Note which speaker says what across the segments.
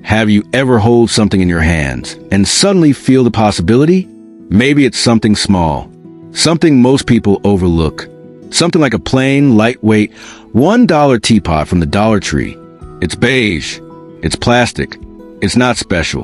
Speaker 1: Have you ever hold something in your hands and suddenly feel the possibility? Maybe it's something small, something most people overlook. Something like a plain, lightweight, $1 teapot from the Dollar Tree. It's beige, it's plastic, it's not special.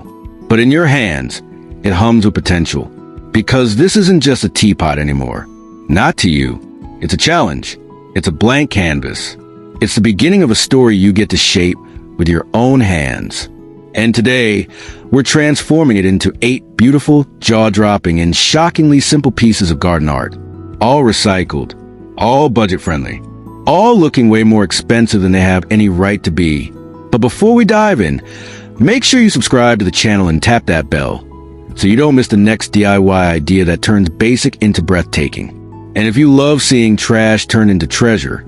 Speaker 1: But in your hands, it hums with potential. Because this isn't just a teapot anymore. Not to you. It's a challenge. It's a blank canvas. It's the beginning of a story you get to shape with your own hands. And today, we're transforming it into 8 beautiful, jaw-dropping, and shockingly simple pieces of garden art. All recycled, all budget-friendly, all looking way more expensive than they have any right to be. But before we dive in, make sure you subscribe to the channel and tap that bell so you don't miss the next DIY idea that turns basic into breathtaking. And if you love seeing trash turn into treasure,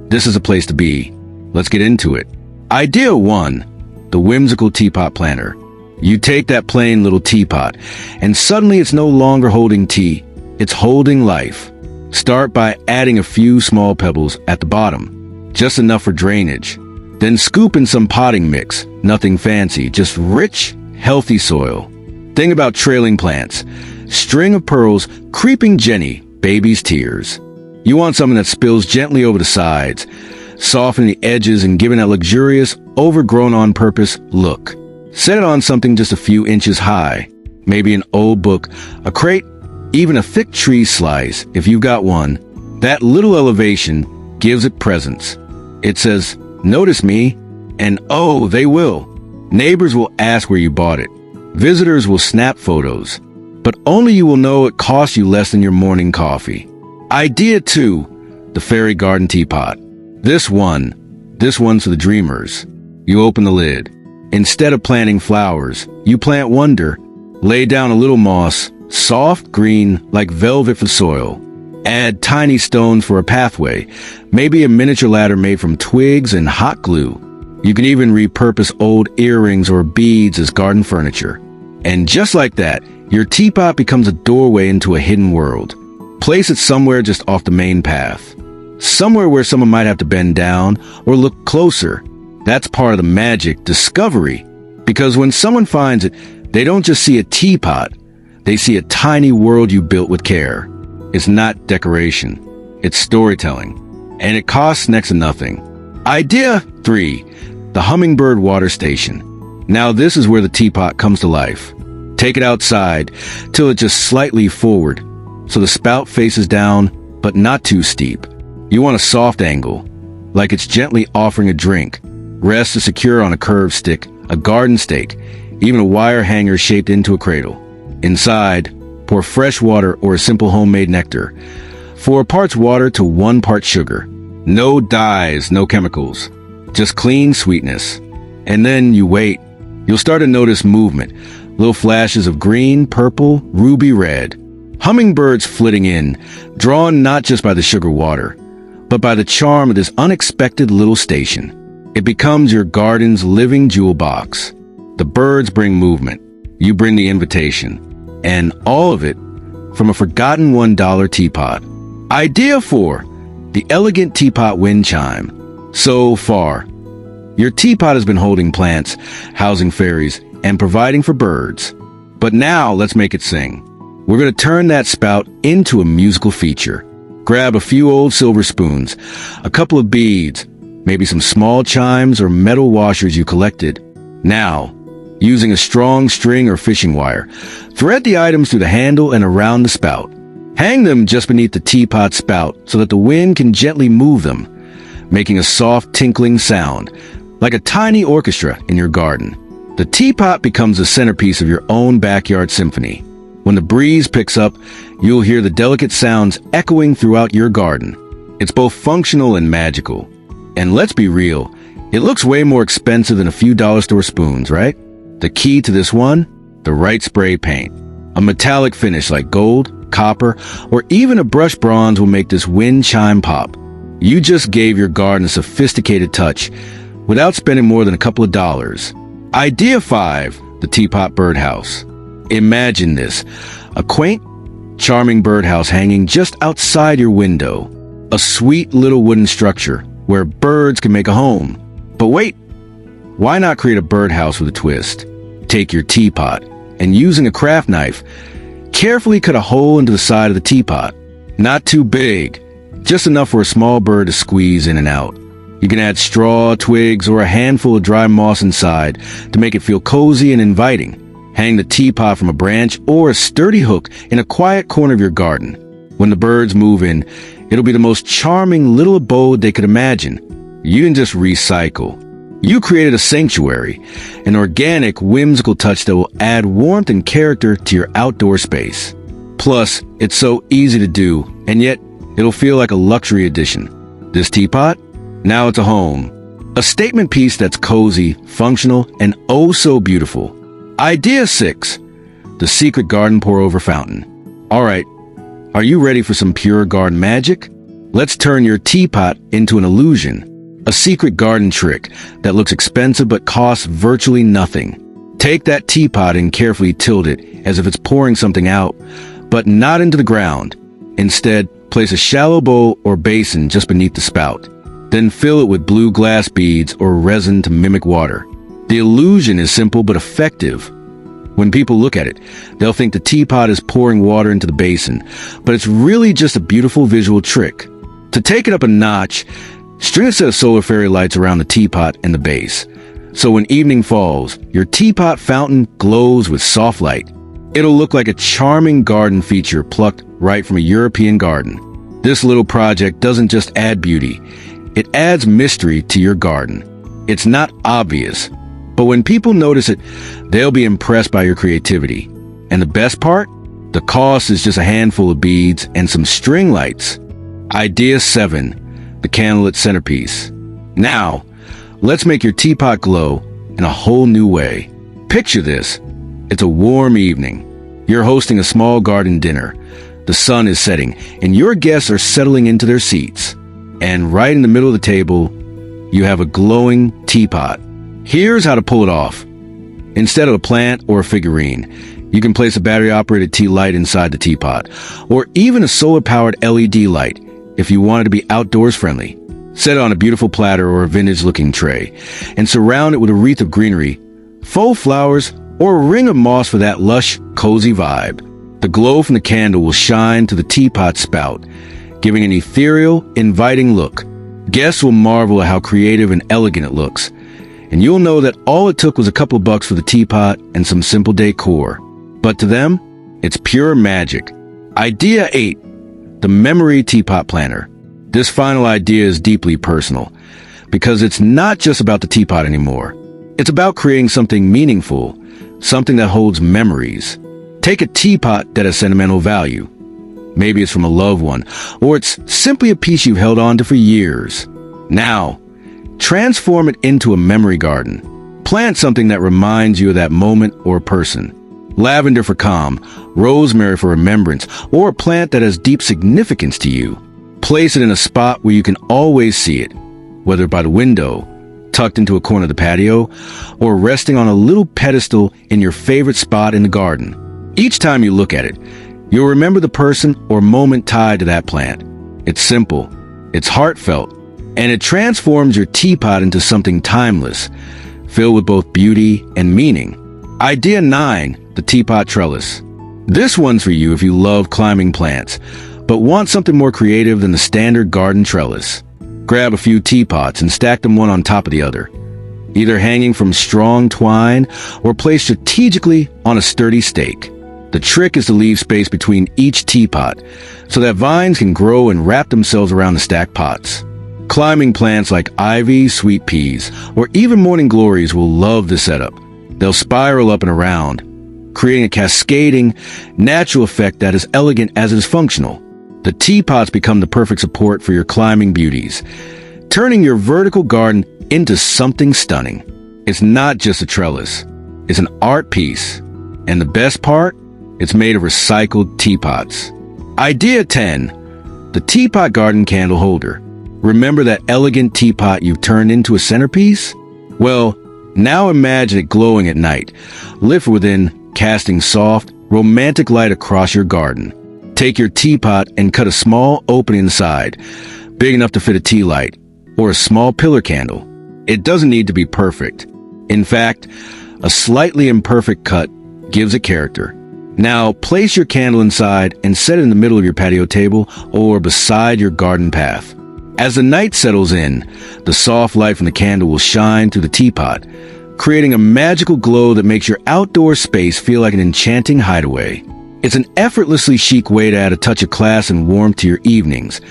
Speaker 1: this is a place to be. Let's get into it. Idea 1. The Whimsical Teapot Planter. You take that plain little teapot, and suddenly it's no longer holding tea, it's holding life. Start by adding a few small pebbles at the bottom, just enough for drainage. Then scoop in some potting mix, nothing fancy, just rich, healthy soil. Think about trailing plants, string of pearls, creeping Jenny, baby's tears. You want something that spills gently over the sides, softening the edges and giving that luxurious, overgrown on purpose look. Set it on something just a few inches high, maybe an old book, a crate, even a thick tree slice if you've got one. That little elevation gives it presence. It says, "Notice me," and oh, they will. Neighbors will ask where you bought it. Visitors will snap photos, but only you will know it cost you less than your morning coffee. Idea 2, the Fairy Garden Teapot. This one's for the dreamers. You open the lid. Instead of planting flowers, you plant wonder. Lay down a little moss, soft green like velvet for soil. Add tiny stones for a pathway, maybe a miniature ladder made from twigs and hot glue. You can even repurpose old earrings or beads as garden furniture. And just like that, your teapot becomes a doorway into a hidden world. Place it somewhere just off the main path. Somewhere where someone might have to bend down or look closer. That's part of the magic, discovery. Because when someone finds it, they don't just see a teapot. They see a tiny world you built with care. It's not decoration. It's storytelling. And it costs next to nothing. Idea 3. The Hummingbird Water Station. Now this is where the teapot comes to life. Take it outside till it's just slightly forward, so the spout faces down, but not too steep. You want a soft angle, like it's gently offering a drink. Rest is secure on a curved stick, a garden stake, even a wire hanger shaped into a cradle. Inside, pour fresh water or a simple homemade nectar. 4 parts water to 1 part sugar. No dyes, no chemicals. Just clean sweetness. And then you wait. You'll start to notice movement. Little flashes of green, purple, ruby red. Hummingbirds flitting in, drawn not just by the sugar water, but by the charm of this unexpected little station. It becomes your garden's living jewel box. The birds bring movement. You bring the invitation. And all of it from a forgotten $1 teapot. Idea 4. The Elegant Teapot Wind Chime. So far, your teapot has been holding plants, housing fairies, and providing for birds. But now let's make it sing. We're going to turn that spout into a musical feature. Grab a few old silver spoons, a couple of beads, maybe some small chimes or metal washers you collected. Now, using a strong string or fishing wire, thread the items through the handle and around the spout. Hang them just beneath the teapot spout so that the wind can gently move them, making a soft tinkling sound, like a tiny orchestra in your garden. The teapot becomes the centerpiece of your own backyard symphony. When the breeze picks up, you'll hear the delicate sounds echoing throughout your garden. It's both functional and magical. And let's be real, it looks way more expensive than a few dollar store spoons, right? The key to this one? The right spray paint. A metallic finish like gold, copper, or even a brushed bronze will make this wind chime pop. You just gave your garden a sophisticated touch without spending more than a couple of dollars. Idea 5. The Teapot Birdhouse. Imagine this. A quaint, charming birdhouse hanging just outside your window. A sweet little wooden structure where birds can make a home. But wait, Why not create a birdhouse with a twist? Take your teapot and, using a craft knife, carefully cut a hole into the side of the teapot. Not too big, just enough for a small bird to squeeze in and out. You can add straw, twigs, or a handful of dry moss inside to make it feel cozy and inviting. Hang the teapot from a branch or a sturdy hook in a quiet corner of your garden. When the birds move in, it'll be the most charming little abode they could imagine. You didn't just recycle. You created a sanctuary, an organic, whimsical touch that will add warmth and character to your outdoor space. Plus, it's so easy to do, and yet it'll feel like a luxury addition. This teapot? Now it's a home. A statement piece that's cozy, functional, and oh so beautiful. Idea 6. The secret garden pour-over fountain. All right, are you ready for some pure garden magic? Let's turn your teapot into an illusion. A secret garden trick that looks expensive but costs virtually nothing. Take that teapot and carefully tilt it as if it's pouring something out, but not into the ground. Instead, place a shallow bowl or basin just beneath the spout. Then fill it with blue glass beads or resin to mimic water. The illusion is simple but effective. When people look at it, they'll think the teapot is pouring water into the basin, but it's really just a beautiful visual trick. To take it up a notch, string a set of solar fairy lights around the teapot and the base. So when evening falls, your teapot fountain glows with soft light. It'll look like a charming garden feature plucked right from a European garden. This little project doesn't just add beauty, it adds mystery to your garden. It's not obvious, but when people notice it, they'll be impressed by your creativity. And the best part? The cost is just a handful of beads and some string lights. Idea 7. The candlelit centerpiece. Now, let's make your teapot glow in a whole new way. Picture this. It's a warm evening. You're hosting a small garden dinner. The sun is setting, and your guests are settling into their seats. And right in the middle of the table, you have a glowing teapot. Here's how to pull it off. Instead of a plant or a figurine, you can place a battery-operated tea light inside the teapot, or even a solar-powered LED light if you want it to be outdoors friendly. Set it on a beautiful platter or a vintage-looking tray, and surround it with a wreath of greenery, faux flowers, or a ring of moss for that lush, cozy vibe. The glow from the candle will shine to the teapot spout, giving an ethereal, inviting look. Guests will marvel at how creative and elegant it looks, and you'll know that all it took was a couple of bucks for the teapot and some simple decor. But to them, it's pure magic. Idea 8. The memory teapot planner. This final idea is deeply personal, because it's not just about the teapot anymore. It's about creating something meaningful, something that holds memories. Take a teapot that has sentimental value. Maybe it's from a loved one, or it's simply a piece you've held on to for years. Now, transform it into a memory garden. Plant something that reminds you of that moment or person. Lavender for calm, rosemary for remembrance, or a plant that has deep significance to you. Place it in a spot where you can always see it, whether by the window, tucked into a corner of the patio, or resting on a little pedestal in your favorite spot in the garden. Each time you look at it, you'll remember the person or moment tied to that plant. It's simple, it's heartfelt, and it transforms your teapot into something timeless, filled with both beauty and meaning. Idea 9. The teapot trellis. This one's for you if you love climbing plants, but want something more creative than the standard garden trellis. Grab a few teapots and stack them one on top of the other, either hanging from strong twine or placed strategically on a sturdy stake. The trick is to leave space between each teapot so that vines can grow and wrap themselves around the stacked pots. Climbing plants like ivy, sweet peas, or even morning glories will love this setup. They'll spiral up and around, creating a cascading, natural effect that is elegant as it is functional. The teapots become the perfect support for your climbing beauties, turning your vertical garden into something stunning. It's not just a trellis, it's an art piece. And the best part? It's made of recycled teapots. Idea 10. The teapot garden candle holder. Remember that elegant teapot you've turned into a centerpiece? Well, now imagine it glowing at night, lit from within, casting soft, romantic light across your garden. Take your teapot and cut a small opening inside, big enough to fit a tea light, or a small pillar candle. It doesn't need to be perfect. In fact, a slightly imperfect cut gives it character. Now, place your candle inside and set it in the middle of your patio table or beside your garden path. As the night settles in, the soft light from the candle will shine through the teapot, creating a magical glow that makes your outdoor space feel like an enchanting hideaway. It's an effortlessly chic way to add a touch of class and warmth to your evenings,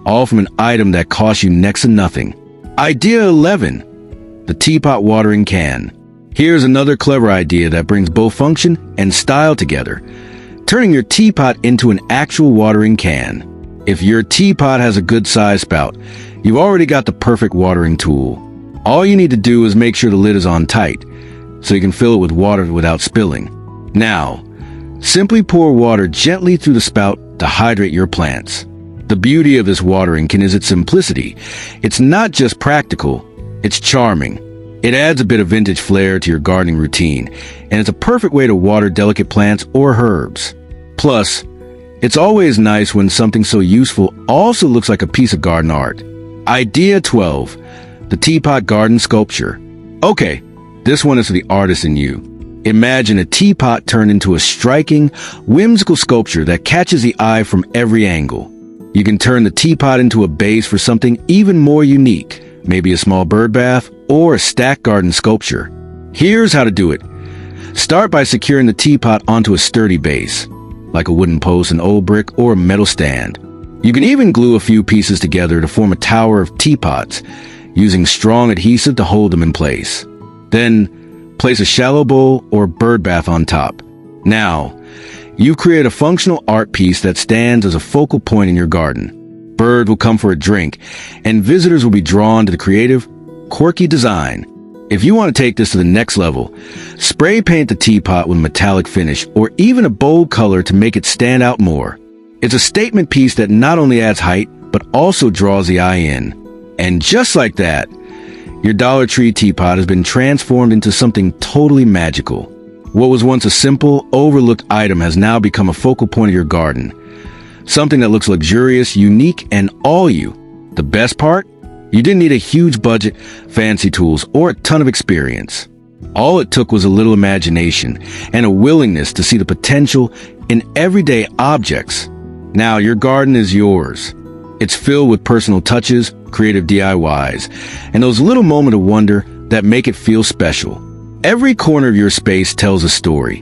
Speaker 1: all from an item that costs you next to nothing. Idea 11. The teapot watering can. Here's another clever idea that brings both function and style together, turning your teapot into an actual watering can. If your teapot has a good size spout, you've already got the perfect watering tool. All you need to do is make sure the lid is on tight, so you can fill it with water without spilling. Now, simply pour water gently through the spout to hydrate your plants. The beauty of this watering can is its simplicity. It's not just practical, it's charming. It adds a bit of vintage flair to your gardening routine, and it's a perfect way to water delicate plants or herbs. Plus, it's always nice when something so useful also looks like a piece of garden art. Idea 12. The teapot garden sculpture. Okay, this one is for the artist in you. Imagine a teapot turned into a striking, whimsical sculpture that catches the eye from every angle. You can turn the teapot into a base for something even more unique, maybe a small bird bath or a stacked garden sculpture. Here's how to do it. Start by securing the teapot onto a sturdy base, like a wooden post, an old brick, or a metal stand. You can even glue a few pieces together to form a tower of teapots, using strong adhesive to hold them in place. Then, place a shallow bowl or bird bath on top. Now, you've created a functional art piece that stands as a focal point in your garden. Birds will come for a drink, and visitors will be drawn to the creative, quirky design. If you want to take this to the next level, spray paint the teapot with a metallic finish or even a bold color to make it stand out more. It's a statement piece that not only adds height, but also draws the eye in. And just like that, your Dollar Tree teapot has been transformed into something totally magical. What was once a simple, overlooked item has now become a focal point of your garden. Something that looks luxurious, unique, and all you. The best part? You didn't need a huge budget, fancy tools, or a ton of experience. All it took was a little imagination and a willingness to see the potential in everyday objects. Now your garden is yours. It's filled with personal touches, creative DIYs, and those little moments of wonder that make it feel special. Every corner of your space tells a story,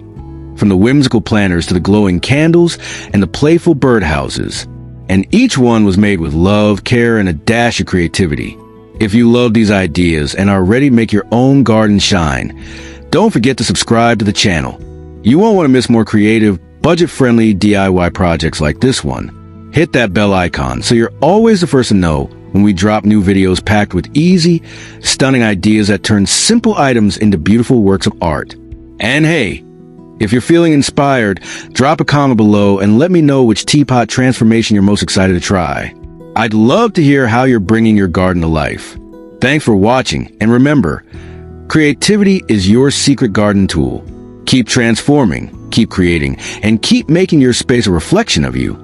Speaker 1: from the whimsical planters to the glowing candles and the playful birdhouses. And each one was made with love, care, and a dash of creativity. If you love these ideas and are ready to make your own garden shine, don't forget to subscribe to the channel. You won't want to miss more creative, budget-friendly DIY projects like this one. Hit that bell icon so you're always the first to know when we drop new videos packed with easy, stunning ideas that turn simple items into beautiful works of art. And hey, if you're feeling inspired, drop a comment below and let me know which teapot transformation you're most excited to try. I'd love to hear how you're bringing your garden to life. Thanks for watching, and remember, creativity is your secret garden tool. Keep transforming, keep creating, and keep making your space a reflection of you.